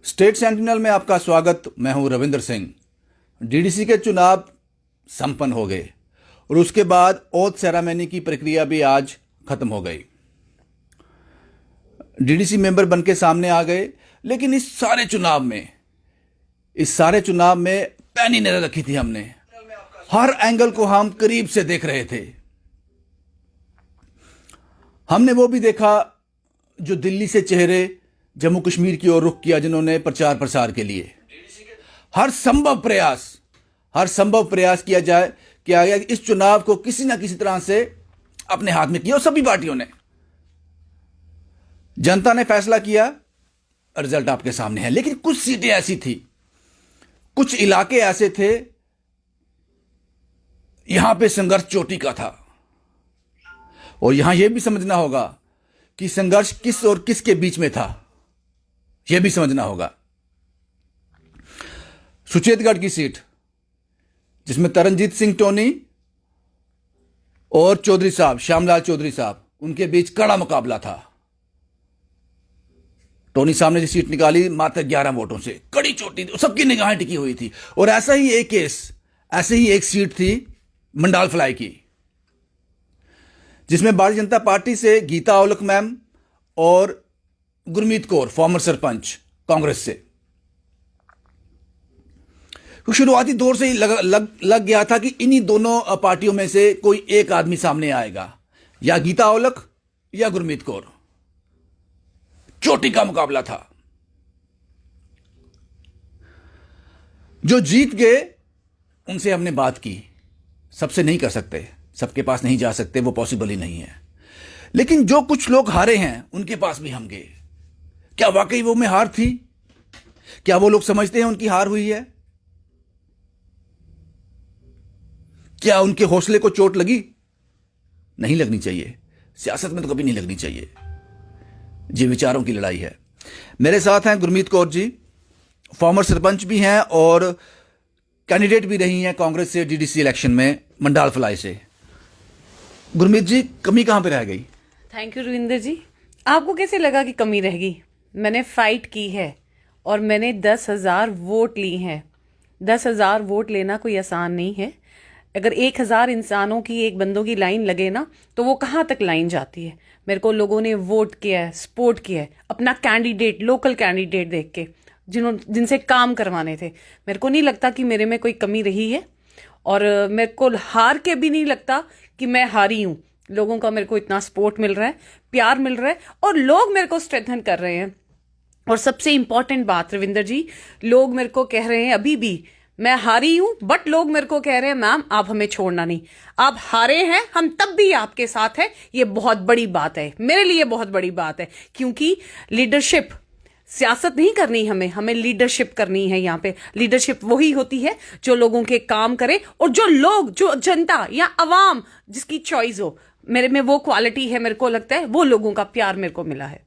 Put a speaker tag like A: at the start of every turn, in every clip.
A: State sentinel में आपका स्वागत। मैं हूं रविंद्र सिंह। डीडीसी के चुनाव संपन्न हो गए और उसके बाद ओथ सेरेमनी की प्रक्रिया भी आज खत्म हो गई। डीडीसी मेंबर बनके सामने आ गए, लेकिन इस सारे चुनाव में पैनी नजर रखी थी हमने। हर एंगल को हम करीब से देख रहे थे। हमने वो भी देखा जो दिल्ली से चेहरे जम्मू कश्मीर की ओर रुख किया, जिन्होंने प्रचार प्रसार के लिए हर संभव प्रयास किया गया इस चुनाव को किसी ना किसी तरह से अपने हाथ में किया। और सभी पार्टियों ने, जनता ने फैसला किया, रिजल्ट आपके सामने है। लेकिन कुछ सीटें ऐसी थी, कुछ इलाके ऐसे थे, यहां पे संघर्ष चोटी का था। और यहां यह भी समझना होगा कि संघर्ष किस और किसके बीच में था, यह भी समझना होगा। सुचेतगढ़ की सीट, जिसमें तरनजीत सिंह टोनी और चौधरी साहब, श्यामलाल चौधरी साहब, उनके बीच कड़ा मुकाबला था। टोनी साहब ने जो सीट निकाली मात्र 11 वोटों से, कड़ी चोटी, सबकी निगाहें टिकी हुई थी। और ऐसा ही एक सीट थी मंडाल फ्लाई की, जिसमें भारतीय जनता पार्टी से गीता औलख मैम और गुरमीत कौर, फॉर्मर सरपंच कांग्रेस से। तो शुरुआती दौर से ही लग गया था कि इन्हीं दोनों पार्टियों में से कोई एक आदमी सामने आएगा, या गीता औलख या गुरमीत कौर। चोटी का मुकाबला था। जो जीत गए उनसे हमने बात की। सबसे नहीं कर सकते, सबके पास नहीं जा सकते, वो पॉसिबल ही नहीं है। लेकिन जो कुछ लोग हारे हैं उनके पास भी हम गए। क्या वाकई वो में हार थी? क्या वो लोग समझते हैं उनकी हार हुई है? क्या उनके हौसले को चोट लगी? नहीं लगनी चाहिए। सियासत में तो कभी नहीं लगनी चाहिए। ये विचारों की लड़ाई है। मेरे साथ हैं गुरमीत कौर जी, फॉर्मर सरपंच भी हैं और कैंडिडेट भी रही हैं कांग्रेस से डीडीसी इलेक्शन में, मंडाल फ्लाई से। गुरमीत जी, कमी कहां पे रह गई?
B: थैंक यू रविंदर जी। आपको कैसे लगा कि कमी रह गई? मैंने फाइट की है और मैंने 10,000 वोट ली हैं। 10,000 वोट लेना कोई आसान नहीं है। अगर 1,000 इंसानों की, एक बंदों की लाइन लगे ना, तो वो कहाँ तक लाइन जाती है। मेरे को लोगों ने वोट किया है, सपोर्ट किया है, अपना कैंडिडेट, लोकल कैंडिडेट देख के, जिनसे काम करवाने थे। मेरे को नहीं लगता कि मेरे में कोई कमी रही है, और मेरे को हार के भी नहीं लगता कि मैं हारी हूं। लोगों का मेरे को इतना सपोर्ट मिल रहा है, प्यार मिल रहा है, और लोग मेरे को स्ट्रेंथन कर रहे हैं। और सबसे इंपॉर्टेंट बात रविंदर जी, लोग मेरे को कह रहे हैं, अभी भी मैं हारी हूं, बट लोग मेरे को कह रहे हैं मैम आप हमें छोड़ना नहीं, आप हारे हैं, हम तब भी आपके साथ हैं। ये बहुत बड़ी बात है, मेरे लिए बहुत बड़ी बात है, क्योंकि लीडरशिप, सियासत नहीं करनी हमें लीडरशिप करनी है। यहाँ पे लीडरशिप वही होती है जो लोगों के काम करे, और जो जनता या अवाम जिसकी चॉइस हो। मेरे में वो क्वालिटी है, मेरे को लगता है वो लोगों का प्यार मेरे को मिला है।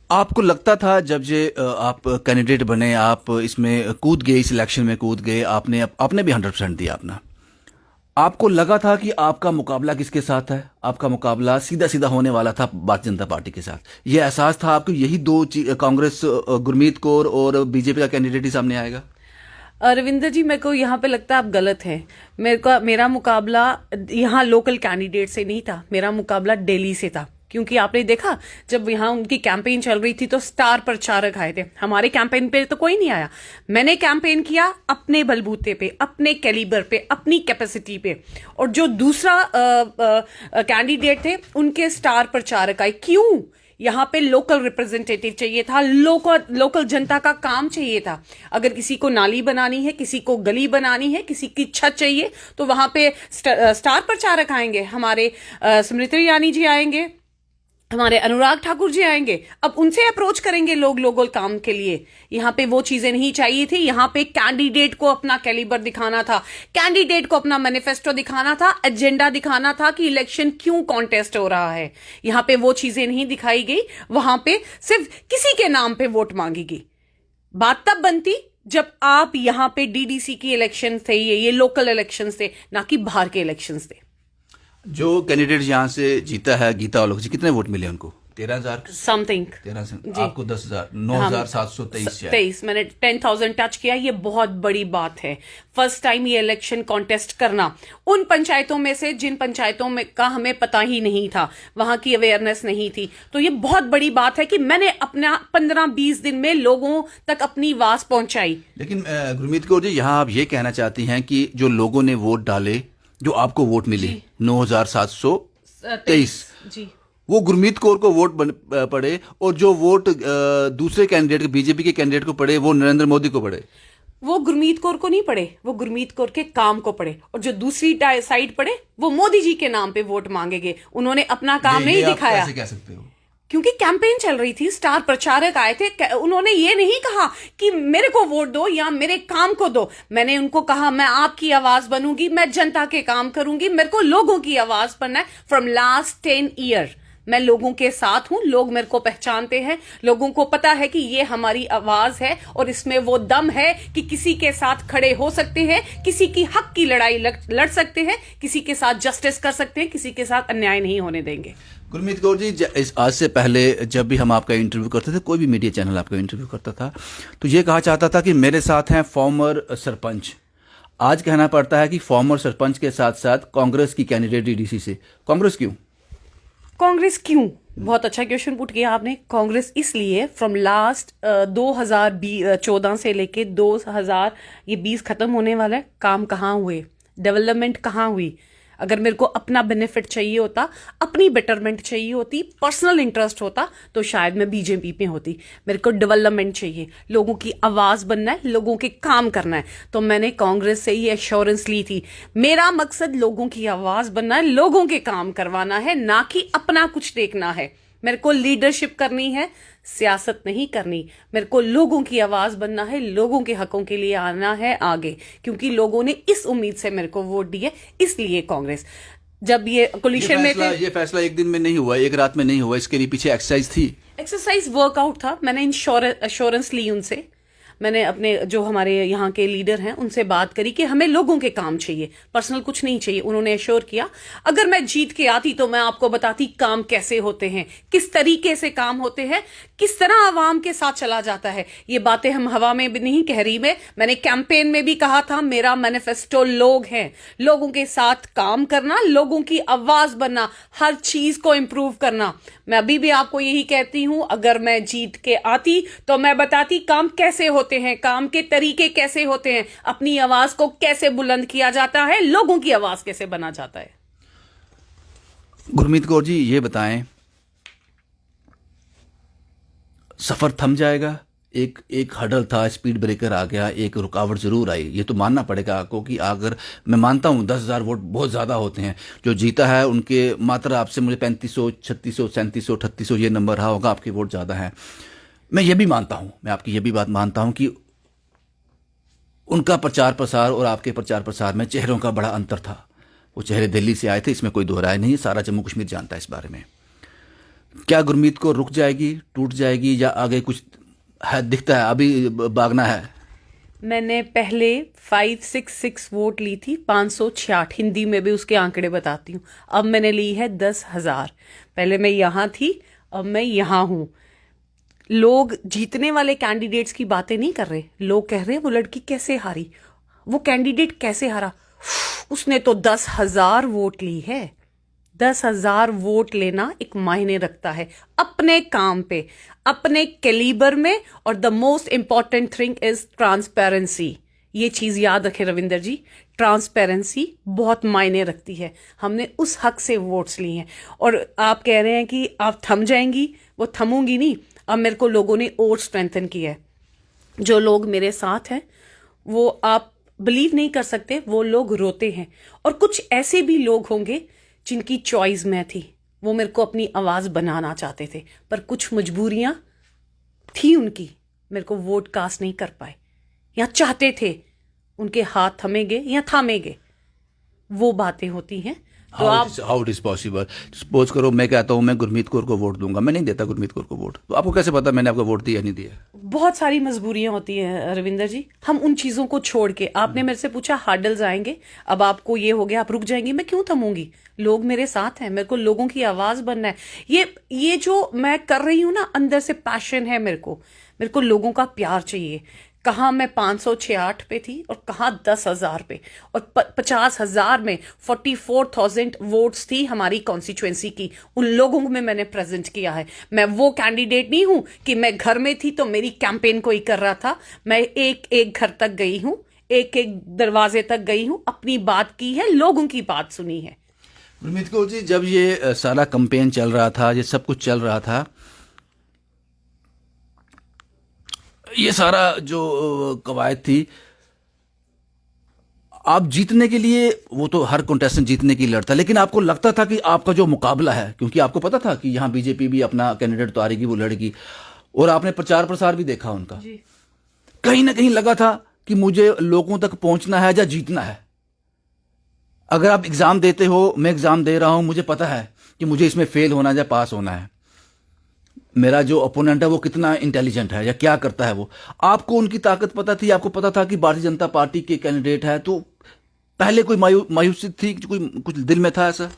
A: आपको लगता था जब ये आप कैंडिडेट बने, आप इसमें कूद गए, इस इलेक्शन में कूद गए, आपने भी 100% दिया अपना, आपको लगा था कि आपका मुकाबला किसके साथ है? आपका मुकाबला सीधा होने वाला था भारतीय जनता पार्टी के साथ। यह एहसास था आपको, यही दो कांग्रेस, गुरमीत कौर और बीजेपी का कैंडिडेट ही सामने आएगा?
B: रविंदर जी, मेरे को यहाँ पे लगता है आप गलत हैं। मेरा मुकाबला यहाँ लोकल कैंडिडेट से नहीं था, मेरा मुकाबला दिल्ली से था। क्योंकि आपने देखा जब यहाँ उनकी कैंपेन चल रही थी तो स्टार प्रचारक आए थे। हमारे कैंपेन पे तो कोई नहीं आया। मैंने कैंपेन किया अपने बलबूते पे, अपने कैलिबर पे, अपनी कैपेसिटी पे। और जो दूसरा कैंडिडेट थे उनके स्टार प्रचारक आए। क्यों? यहाँ पे लोकल रिप्रेजेंटेटिव चाहिए था, लोकल जनता का काम चाहिए था। अगर किसी को नाली बनानी है, किसी को गली बनानी है, किसी की छत चाहिए, तो वहां पे स्टार प्रचारक आएंगे। हमारे स्मृति ईरानी जी आएंगे, हमारे अनुराग ठाकुर जी आएंगे। अब उनसे अप्रोच करेंगे लोकल काम के लिए। यहाँ पे वो चीजें नहीं चाहिए थी। यहाँ पे कैंडिडेट को अपना कैलिबर दिखाना था, कैंडिडेट को अपना मैनिफेस्टो दिखाना था, एजेंडा दिखाना था कि इलेक्शन क्यों कॉन्टेस्ट हो रहा है। यहाँ पे वो चीजें नहीं दिखाई गई। वहां पे सिर्फ किसी के नाम पे वोट मांगी गई। बात तब बनती जब आप यहाँ पे डीडीसी की इलेक्शन थे, ये लोकल इलेक्शन थे, ना कि बाहर के इलेक्शन थे।
A: जो कैंडिडेट यहां से जीता है, गीता औलख जी, कितने वोट मिले उनको? 13,000
B: समथिंग
A: 13 आपको 10,000 9,723 है।
B: 23 मैंने 10,000 टच किया। ये बहुत बड़ी बात है। फर्स्ट टाइम ये इलेक्शन कॉन्टेस्ट करना उन पंचायतों में से जिन पंचायतों में का हमें पता ही नहीं था, वहां की अवेयरनेस नहीं थी। तो ये बहुत बड़ी बात है कि मैंने अपना 15-20 दिन में लोगों तक अपनी आवाज पहुंचाई।
A: लेकिन गुरमीत कौर जी, यहाँ आप ये कहना चाहती हैं कि जो लोगों ने वोट डाले, जो आपको वोट मिली 9,723
B: जी,
A: वो गुरमीत कौर को वोट पड़े, और जो वोट दूसरे कैंडिडेट, बीजेपी के कैंडिडेट को पड़े, वो नरेंद्र मोदी को पड़े।
B: वो गुरमीत कौर को नहीं पड़े, वो गुरमीत कौर के काम को पड़े। और जो दूसरी साइड पड़े, वो मोदी जी के नाम पे वोट मांगेंगे। उन्होंने अपना काम नहीं दिखाया।
A: कैसे कह सकते हो?
B: क्योंकि कैंपेन चल रही थी, स्टार प्रचारक आए थे। उन्होंने ये नहीं कहा कि मेरे को वोट दो या मेरे काम को दो। मैंने उनको कहा मैं आपकी आवाज बनूंगी, मैं जनता के काम करूंगी, मेरे को लोगों की आवाज बनना है। फ्रॉम लास्ट 10 ईयर मैं लोगों के साथ हूं, लोग मेरे को पहचानते हैं, लोगों को पता है कि ये हमारी आवाज है और इसमें वो दम है कि किसी के साथ खड़े हो सकते हैं, किसी की हक की लड़ाई लड़ सकते हैं, किसी के साथ जस्टिस कर सकते हैं, किसी के साथ अन्याय नहीं होने देंगे।
A: गुरमीत कौर जी, आज से पहले जब भी हम आपका इंटरव्यू करते थे, कोई भी मीडिया चैनल आपका इंटरव्यू करता था, तो ये कहा चाहता था कि मेरे साथ हैं फॉर्मर सरपंच। आज कहना पड़ता है कि फॉर्मर सरपंच के साथ साथ कांग्रेस की कैंडिडेट डीडीसी से। कांग्रेस क्यों?
B: कांग्रेस क्यों? बहुत अच्छा क्वेश्चन पुट किया आपने। कांग्रेस इसलिए फ्रॉम लास्ट 2014 से लेके 2020 खत्म होने वाला है। काम कहाँ हुए? डेवलपमेंट कहाँ हुई? अगर मेरे को अपना बेनिफिट चाहिए होता, अपनी बेटरमेंट चाहिए होती, पर्सनल इंटरेस्ट होता, तो शायद मैं बीजेपी में होती। मेरे को डेवलपमेंट चाहिए, लोगों की आवाज बनना है, लोगों के काम करना है, तो मैंने कांग्रेस से ही एश्योरेंस ली थी। मेरा मकसद लोगों की आवाज बनना है, लोगों के काम करवाना है, ना कि अपना कुछ देखना है। मेरे को लीडरशिप करनी है, सियासत नहीं करनी। मेरे को लोगों की आवाज बनना है, लोगों के हकों के लिए आना है आगे, क्योंकि लोगों ने इस उम्मीद से मेरे को वोट दी है। इसलिए कांग्रेस, जब ये कोलिशन में थे,
A: ये फैसला एक दिन में नहीं हुआ, एक रात में नहीं हुआ, इसके लिए पीछे एक्सरसाइज थी।
B: एक्सरसाइज वर्कआउट था। मैंने एश्योरेंस ली उनसे। मैंने अपने जो हमारे यहाँ के लीडर हैं उनसे बात करी कि हमें लोगों के काम चाहिए, पर्सनल कुछ नहीं चाहिए। उन्होंने एश्योर किया अगर मैं जीत के आती तो मैं आपको बताती काम कैसे होते हैं, किस तरीके से काम होते हैं, किस तरह आवाम के साथ चला जाता है। ये बातें हम हवा में भी नहीं कह रही। मैंने कैंपेन में भी कहा था, मेरा मैनिफेस्टो लोग हैं, लोगों के साथ काम करना, लोगों की आवाज बनना, हर चीज को इंप्रूव करना। मैं अभी भी आपको यही कहती हूं, अगर मैं जीत के आती तो मैं बताती काम कैसे होते हैं, काम के तरीके कैसे होते हैं, अपनी आवाज को कैसे बुलंद किया जाता है, लोगों की आवाज कैसे बना जाता है।
A: गुरमीत कौर जी, ये बताएं, सफर थम जाएगा? एक हडल था, स्पीड ब्रेकर आ गया, एक रुकावट जरूर आई। ये तो मानना पड़ेगा आपको कि अगर मैं मानता हूं 10,000 वोट बहुत ज्यादा होते हैं, जो जीता है उनके मात्रा आपसे मुझे 3500, 3600, 3700, 3800 ये नंबर रहा होगा, आपके वोट ज्यादा है। मैं ये भी मानता हूं, मैं आपकी ये भी बात मानता हूं कि उनका प्रचार प्रसार और आपके प्रचार प्रसार में चेहरों का बड़ा अंतर था। वो चेहरे दिल्ली से आए थे, इसमें कोई दो राय नहीं, सारा जम्मू कश्मीर जानता है इस बारे में। क्या गुरमीत को रुक जाएगी, टूट जाएगी, या आगे कुछ है दिखता है, अभी भागना है?
B: मैंने पहले 566 वोट ली थी, 566, हिंदी में भी उसके आंकड़े बताती हूँ। अब मैंने ली है 10,000। पहले मैं यहां थी, अब मैं यहां हूं। लोग जीतने वाले कैंडिडेट्स की बातें नहीं कर रहे, लोग कह रहे वो लड़की कैसे हारी, वो कैंडिडेट कैसे हारा। उसने तो 10,000 वोट ली है। 10,000 वोट लेना एक मायने रखता है अपने काम पे, अपने कैलिबर में। और the most important thing is transparency. ये चीज याद रखें रविंदर जी, ट्रांसपेरेंसी बहुत मायने रखती है। हमने उस हक से वोट्स लिए हैं। और आप कह रहे हैं कि आप थम जाएंगी, वो थमूंगी नहीं। अब मेरे को लोगों ने और स्ट्रेंथन किया है। जो लोग मेरे साथ हैं वो आप बिलीव नहीं कर सकते, वो लोग रोते हैं। और कुछ ऐसे भी लोग होंगे जिनकी चॉइस मैं थी, वो मेरे को अपनी आवाज बनाना चाहते थे, पर कुछ मजबूरियां थी उनकी, मेरे को वोट कास्ट नहीं कर पाए, या चाहते थे, उनके हाथ थमेगे या थामेगे, वो बातें होती हैं। तो
A: how it is possible? Suppose करो मैं कहता हूं मैं गुरमीत कौर को वोट दूंगा, मैं नहीं देता गुरमीत कौर को वोट, तो आपको कैसे पता मैंने आपको वोट दिया नहीं दिया?
B: बहुत सारी मजबूरियां होती हैं रविंदर जी। हम उन चीजों को छोड़ के, आपने मेरे से पूछा हार्डल्स आएंगे, अब आपको ये हो गया आप रुक जाएंगी, मैं क्यों थमूंगी? लोग मेरे साथ हैं, मेरे को लोगों की आवाज बनना है। ये जो मैं कर रही हूं ना, अंदर से पैशन है मेरे को लोगों का प्यार चाहिए। कहाँ मैं 506 पे थी और कहाँ 10,000 पे, और 50,000 में 44,000 वोट्स थी हमारी कॉन्स्टिट्युएंसी की। उन लोगों में मैंने प्रेजेंट किया है। मैं वो कैंडिडेट नहीं हूं कि मैं घर में थी तो मेरी कैंपेन कोई कर रहा था। मैं एक एक घर तक गई हूं, एक एक दरवाजे तक गई हूं, अपनी बात की है, लोगों की बात सुनी है।
A: गुरमीत कौर जी, जब ये सारा कैंपेन चल रहा था, ये सब कुछ चल रहा था, ये सारा जो कवायद थी, आप जीतने के लिए, वो तो हर कंटेस्टेंट जीतने की लड़ता, लेकिन आपको लगता था कि आपका जो मुकाबला है, क्योंकि आपको पता था कि यहाँ बीजेपी भी अपना कैंडिडेट उतारेगी, वो लड़ेगी, और आपने प्रचार प्रसार भी देखा उनका,
B: जी।
A: कहीं ना कहीं लगा था कि मुझे लोगों तक पहुंचना है या जीतना है। अगर आप एग्जाम देते हो, मैं एग्जाम दे रहा हूं, मुझे पता है कि मुझे इसमें फेल होना है या पास होना है। मेरा जो ओपोनेंट है वो कितना इंटेलिजेंट है या क्या करता है, वो आपको उनकी ताकत पता थी। आपको पता था कि भारतीय जनता पार्टी के कैंडिडेट है, तो पहले कोई मायूसी थी, कोई कुछ दिल में था ऐसा?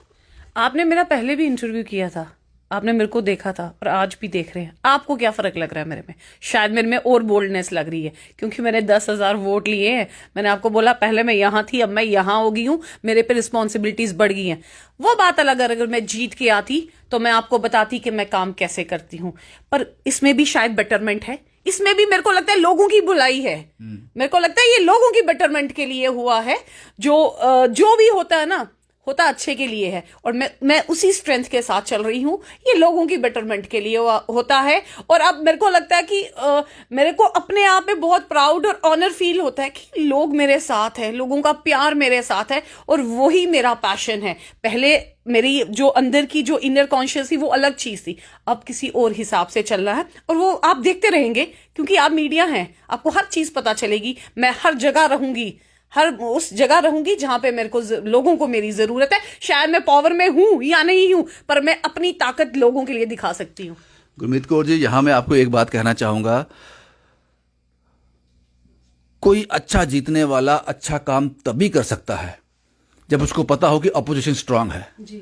B: आपने मेरा पहले भी इंटरव्यू किया था, आपने मेरे को देखा था और आज भी देख रहे हैं। आपको क्या फर्क लग रहा है मेरे में? शायद मेरे में और बोल्डनेस लग रही है क्योंकि मैंने 10,000 वोट लिए हैं। मैंने आपको बोला पहले मैं यहां थी, अब मैं यहां हो गई हूं, मेरे पे रिस्पॉन्सिबिलिटीज बढ़ गई हैं। वो बात अलग, अगर मैं जीत के आती तो मैं आपको बताती कि मैं काम कैसे करती हूं। पर इसमें भी शायद बेटरमेंट है, इसमें भी मेरे को लगता है लोगों की भलाई है। मेरे को लगता है ये लोगों की बेटरमेंट के लिए हुआ है। जो भी होता है ना, होता अच्छे के लिए है, और मैं उसी स्ट्रेंथ के साथ चल रही हूं। ये लोगों की बेटरमेंट के लिए होता है। और अब मेरे को लगता है कि मेरे को अपने आप में बहुत प्राउड और ऑनर फील होता है कि लोग मेरे साथ हैं, लोगों का प्यार मेरे साथ है, और वही मेरा पैशन है। पहले मेरी जो अंदर की जो इनर कॉन्शियस थी वो अलग चीज थी, अब किसी और हिसाब से चल रहा है, और वो आप देखते रहेंगे क्योंकि आप मीडिया हैं, आपको हर चीज पता चलेगी। मैं हर जगह रहूंगी, हर उस जगह रहूंगी जहां पे मेरे को लोगों को मेरी जरूरत है। शायद मैं पावर में हूं या नहीं हूं, पर मैं अपनी ताकत लोगों के लिए दिखा सकती हूं।
A: गुरमीत कौर जी, यहां मैं आपको एक बात कहना चाहूंगा, कोई अच्छा जीतने वाला अच्छा काम तभी कर सकता है जब उसको पता हो कि अपोजिशन स्ट्रांग है।
B: जी।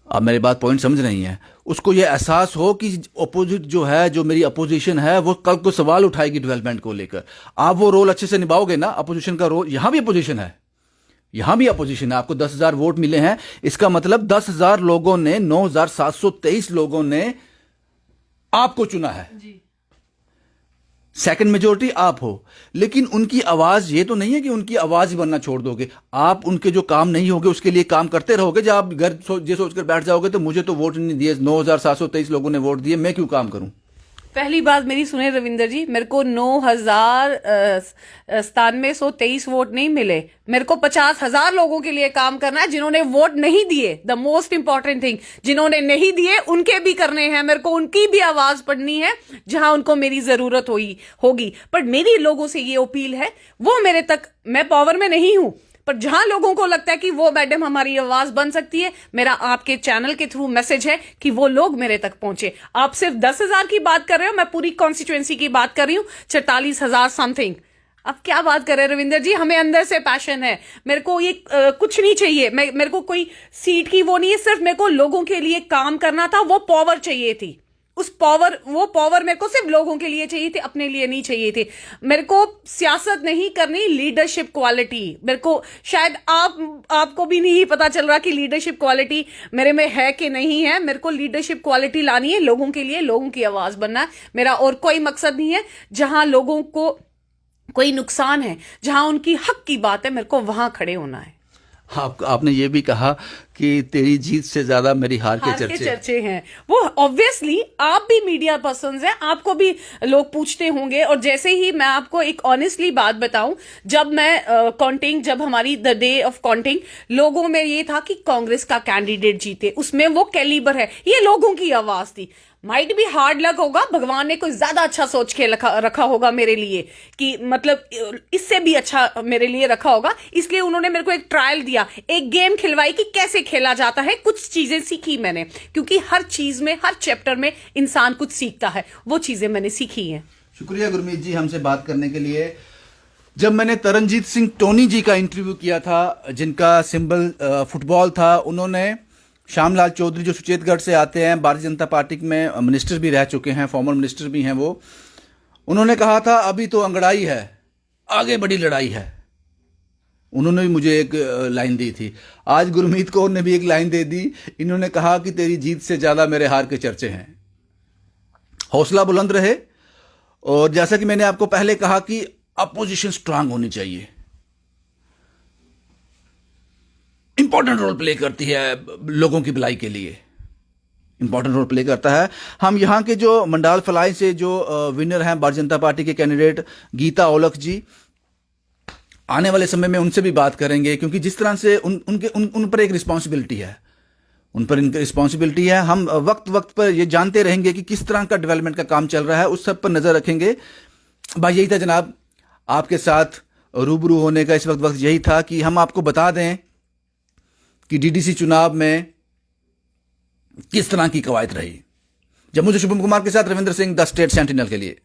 A: आप मेरी बात पॉइंट समझ रही हैं? उसको ये एहसास हो कि अपोजिट जो है, जो मेरी अपोजिशन है, वो कल को सवाल उठाएगी डेवलपमेंट को लेकर। आप वो रोल अच्छे से निभाओगे ना, अपोजिशन का रोल। यहां भी अपोजिशन है, यहां भी अपोजिशन है। आपको 10,000 वोट मिले हैं, इसका मतलब 10,000 लोगों ने, 9,723 लोगों ने आपको चुना है।
B: जी।
A: सेकंड मेजोरिटी आप हो, लेकिन उनकी आवाज ये तो नहीं है कि उनकी आवाज ही बनना छोड़ दोगे। आप उनके जो काम नहीं होगे उसके लिए काम करते रहोगे। जब आप घर ये सोचकर बैठ जाओगे तो मुझे तो वोट नहीं दिए, 9,723 लोगों ने वोट दिए, मैं क्यों काम करूं?
B: पहली बात मेरी सुने रविंदर जी, मेरे को 9,9723 वोट नहीं मिले। मेरे को 50,000 लोगों के लिए काम करना है जिन्होंने वोट नहीं दिए। द मोस्ट इंपॉर्टेंट थिंग, जिन्होंने नहीं दिए उनके भी करने हैं। मेरे को उनकी भी आवाज पढ़नी है जहां उनको मेरी जरूरत होगी। पर मेरी लोगों से ये अपील है, वो मेरे तक, मैं पावर में नहीं हूं, पर जहां लोगों को लगता है कि वो मैडम हमारी आवाज बन सकती है, मेरा आपके चैनल के थ्रू मैसेज है कि वो लोग मेरे तक पहुंचे। आप सिर्फ 10,000 की बात कर रहे हो, मैं पूरी कॉन्स्टिट्यूएंसी की बात कर रही हूं, 44,000 समथिंग। अब क्या बात कर रहे हैं रविंदर जी? हमें अंदर से पैशन है। मेरे को ये कुछ नहीं चाहिए, मेरे को कोई सीट की वो नहीं है, सिर्फ मेरे को लोगों के लिए काम करना था। वो पावर चाहिए थी, वो पावर मेरे को सिर्फ लोगों के लिए चाहिए थी, अपने लिए नहीं चाहिए थी। मेरे को सियासत नहीं करनी, लीडरशिप क्वालिटी। मेरे को शायद आपको भी नहीं पता चल रहा कि लीडरशिप क्वालिटी मेरे में है कि नहीं है। मेरे को लीडरशिप क्वालिटी लानी है, लोगों के लिए, लोगों की आवाज बनना है। मेरा और कोई मकसद नहीं है। जहां लोगों को कोई नुकसान है, जहां उनकी हक की बात है, मेरे को वहां खड़े होना है।
A: आपने ये भी कहा कि तेरी जीत से ज्यादा मेरी हार के
B: चर्चे हैं। वो ऑब्वियसली आप भी मीडिया पर्सन्स हैं, आपको भी लोग पूछते होंगे। और जैसे ही मैं आपको एक ऑनेस्टली बात बताऊं, जब मैं काउंटिंग, जब हमारी द डे ऑफ काउंटिंग, लोगों में ये था कि कांग्रेस का कैंडिडेट जीते, उसमें वो कैलिबर है, ये लोगों की आवाज थी। माइट भी हार्ड लक होगा, भगवान ने कोई ज्यादा अच्छा सोच के रखा होगा मेरे लिए, कि मतलब इससे भी अच्छा मेरे लिए रखा होगा, इसलिए उन्होंने मेरे को एक ट्रायल दिया, एक गेम खिलवाई कि कैसे खेला जाता है। कुछ चीजें सीखी मैंने, क्योंकि हर चीज में, हर चैप्टर में इंसान कुछ सीखता है, वो चीजें मैंने सीखी हैं।
A: शुक्रिया गुरमीत जी हमसे बात करने के लिए। जब मैंने तरनजीत सिंह टोनी जी का इंटरव्यू किया था, जिनका सिंबल फुटबॉल था, उन्होंने श्यामलाल चौधरी जो सुचेतगढ़ से आते हैं, भारतीय जनता पार्टी में मिनिस्टर भी रह चुके हैं, फॉर्मर मिनिस्टर भी हैं वो, उन्होंने कहा था अभी तो अंगड़ाई है, आगे बड़ी लड़ाई है। उन्होंने भी मुझे एक लाइन दी थी। आज गुरमीत कौर ने भी एक लाइन दे दी, इन्होंने कहा कि तेरी जीत से ज्यादा मेरे हार के चर्चे हैं। हौसला बुलंद रहे, और जैसा कि मैंने आपको पहले कहा कि अपोजिशन स्ट्रांग होनी चाहिए, इंपॉर्टेंट रोल प्ले करती है लोगों की भलाई के लिए, इंपॉर्टेंट रोल प्ले करता है। हम यहाँ के जो मंडाल फलाई से जो विनर हैं भारतीय जनता पार्टी के कैंडिडेट गीता औलख जी, आने वाले समय में उनसे भी बात करेंगे, क्योंकि जिस तरह से उन पर एक रिस्पॉन्सिबिलिटी है, उन पर इनकी रिस्पॉन्सिबिलिटी है। हम वक्त वक्त पर ये जानते रहेंगे कि किस तरह का डेवलपमेंट का काम चल रहा है, उस सब पर नजर रखेंगे। भाई यही था जनाब, आपके साथ रूबरू होने का इस वक्त यही था कि हम आपको बता दें कि डीडीसी चुनाव में किस तरह की कवायद रही। जम्मू से शुभम कुमार के साथ Ravindra Singh, the state sentinel के लिए।